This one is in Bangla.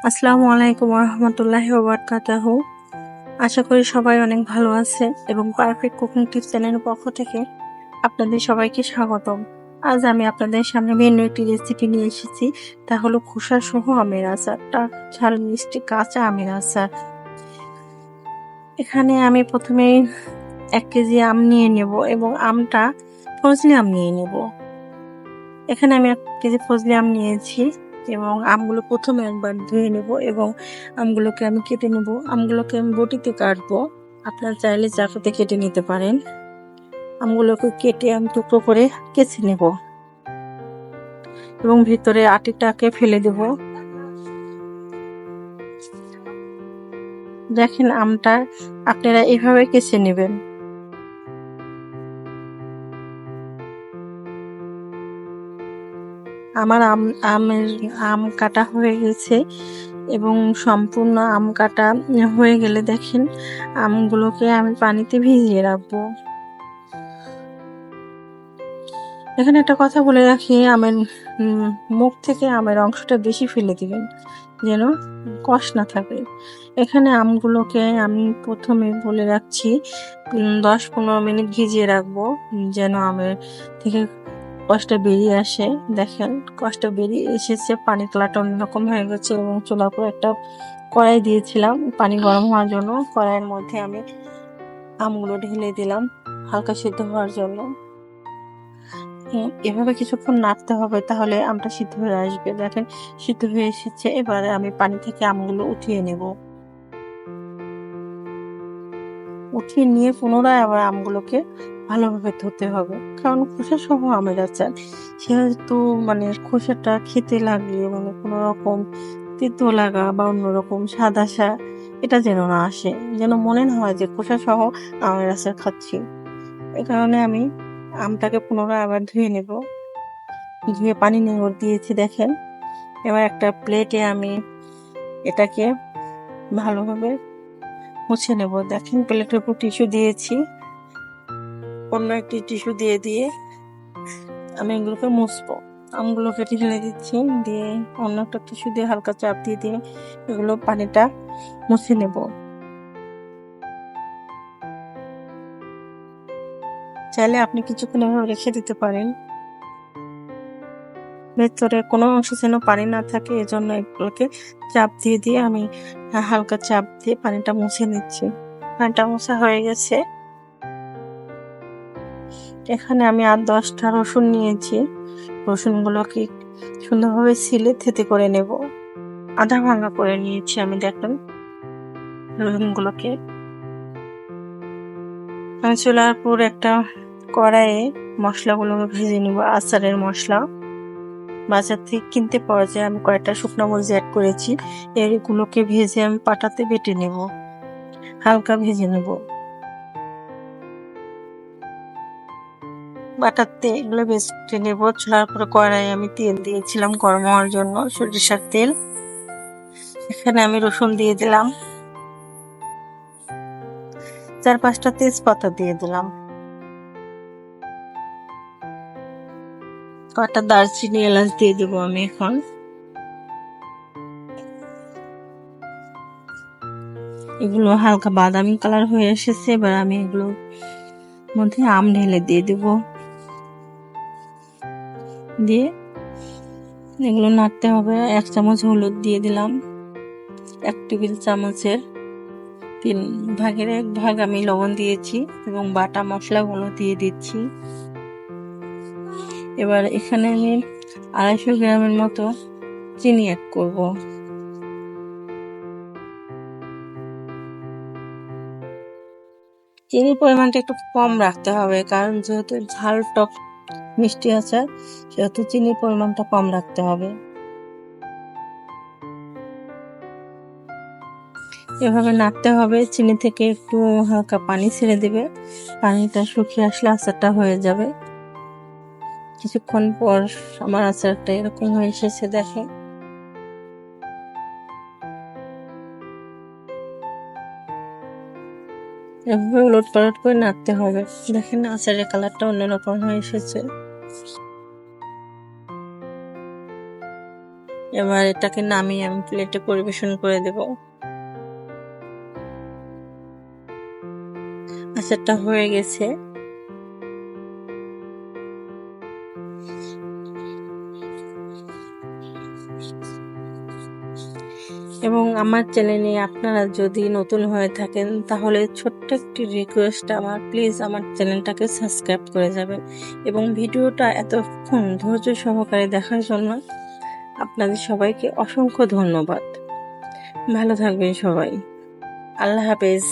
আসসালামু আলাইকুম রহমতুল্লাহি ওয়া বারাকাতুহু। আশা করি সবাই অনেক ভালো আছে এবং পারফেক্ট কুকিং টিপস চ্যানেলের পক্ষ থেকে আপনাদের সবাইকে স্বাগতম। আজ আমি আপনাদের সামনে ভিন্ন একটি রেসিপি নিয়ে এসেছি, তা হলো খোসা সহ আমের আচারটা, ঝাল মিষ্টি কাঁচা আমের আচার। এখানে আমি প্রথমেই 1 কেজি আম নিয়ে নেব এবং আমটা ফজলি আম নিয়ে নেব। এখানে আমি 1 কেজি ফজলি আম নিয়েছি এবং আমগুলো প্রথমে একবার ধুয়ে নেব এবং আমগুলোকে আমি কেটে নেব। আমগুলোকে আমি বটিতে কাটবো, আপনারা চাইলে চাকুতে কেটে নিতে পারেন। আমগুলোকে কেটে আমি টুকরো করে কেচে নেব এবং ভিতরে আটিটাকে ফেলে দেব। দেখেন আমটা আপনারা এভাবে কেচে নেবেন। আমার আম কাটা হয়ে গেছে এবং সম্পূর্ণ আম কাটা হয়ে গেলে দেখেন আমগুলোকে আমি পানিতে ভিজিয়ে রাখবো। এখানে একটা কথা বলে রাখি, আমের মুখ থেকে আমের অংশটা বেশি ফেলে দিবেন যেন কষ না থাকে। এখানে আমগুলোকে আমি প্রথমে বলে রাখছি 10-15 মিনিট ভিজিয়ে রাখবো যেন আমের থেকে কষটা বেরিয়ে আসে। দেখেন কষটা বেরিয়ে এসেছে, পানি কালারটা অন্যরকম হয়ে গেছে এবং চুলার উপর একটা কড়াই দিয়েছিলাম পানি গরম হওয়ার জন্য। কড়াইয়ের মধ্যে আমি আমগুলো ঢেলে দিলাম হালকা সিদ্ধ হওয়ার জন্য। এভাবে কিছুক্ষণ নাড়তে হবে, তাহলে আমটা সিদ্ধ হয়ে আসবে। দেখেন সিদ্ধ হয়ে এসেছে। এবারে আমি পানি থেকে আমগুলো উঠিয়ে নেব। উঠিয়ে নিয়ে পুনরায় আবার আমগুলোকে ভালোভাবে ধুতে হবে, কারণ খোসা সহ আমের আচার, সেহেতু খোসাটা খেতে লাগলে কোনো রকম তিতো লাগা বা অন্যরকম সাদা এটা যেন না আসে, যেন মনে না হয় যে খোসা সহ আমের আচার খাচ্ছি। এ কারণে আমি আমটাকে পুনরায় আবার ধুয়ে নেব। ধুয়ে পানি নিংড় দিয়েছি। দেখেন এবার একটা প্লেটে আমি এটাকে ভালোভাবে মুছে নেব। দেখেন প্লেটের উপর টিস্যু দিয়েছি, অন্য একটি টিস্যু দিয়ে আমি এগুলোকে মুছবো। আমগুলোকে ঢেলে দিচ্ছি, দিয়ে অন্য একটা টিস্যু দিয়ে হালকা চাপ দিয়ে এগুলো পানিটা মুছে নেব। চাইলে আপনি কিছুক্ষণ এভাবে রেখে দিতে পারেন, ভেতরে কোনো অংশ যেন পানি না থাকে, এজন্য এগুলোকে চাপ দিয়ে আমি হালকা চাপ দিয়ে পানিটা মুছে নিচ্ছি। পানিটা মোছা হয়ে গেছে। এখানে আমি 8-10টা রসুন নিয়েছি। রসুনগুলোকে সুন্দরভাবে ছিলে থেতে করে নেব। আধা ভাঙা করে নিয়েছি আমি। দেখেন রসুনগুলোকে আমি চুলার উপর একটা কড়াইয়ে মশলাগুলোকে ভেজে নিব। আচারের মশলা বাজার থেকে কিনতে পাওয়া যায়, আমি কয়েকটা শুকনো মরিচ অ্যাড করেছি। এগুলোকে ভেজে আমি পাটাতে বেটে নেব, হালকা ভেজে নেব। বাটাতে এগুলো বেটে নেব। চুলার উপরে কড়াই আমি তেল দিয়েছিলাম গরম হওয়ার জন্য, সরিষার তেল। এখানে আমি রসুন দিয়ে দিলাম, 4-5টা তেজপাতা দিয়ে দিলাম, কয়েকটা দারচিনি এলাচ দিয়ে দেবো আমি। এখন এগুলো হালকা বাদামি কালার হয়ে এসেছে। এবার আমি এগুলোর মধ্যে আম ঢেলে দিয়ে দেব, দিয়ে এগুলো নাড়তে হবে। 1 চামচ হলুদ দিয়ে দিলাম, 1 টেবিল চামচের 3/1 ভাগ আমি লবণ দিয়েছি এবং বাটা মশলাগুলো দিয়ে দিচ্ছি। এবার এখানে আমি 250 গ্রামের মতো চিনি অ্যাড করব। চিনির পরিমাণটা একটু কম রাখতে হবে, কারণ যেহেতু ঝাল টক মিষ্টি আচার, সেহেতু চিনির পরিমাণটা কম রাখতে হবে। এভাবে নাড়তে হবে। চিনি থেকে একটু হালকা পানি ছেড়ে দেবে, পানিটা শুকিয়ে আসলে আচারটা হয়ে যাবে। কিছুক্ষণ পর আমার আচারটা এরকম হয়ে এসেছে। দেখেন এভাবে উলট পালট করে নাড়তে হবে। দেখেন আচারের কালারটা অন্যরকম হয়ে এসেছে। এবার এটাকে নামিয়ে আমি প্লেটে পরিবেশন করে দেব। আচারটা হয়ে গেছে। এবং আমার চ্যানেলে আপনারা যদি নতুন হয়ে থাকেন তাহলে ছোট্ট একটি রিকোয়েস্ট আমার, প্লিজ আমার চ্যানেলটাকে সাবস্ক্রাইব করে যাবেন এবং ভিডিওটা এতক্ষণ ধৈর্য সহকারে দেখার জন্য আপনাদের সবাইকে অসংখ্য ধন্যবাদ। ভালো থাকবেন সবাই। আল্লাহ হাফেজ।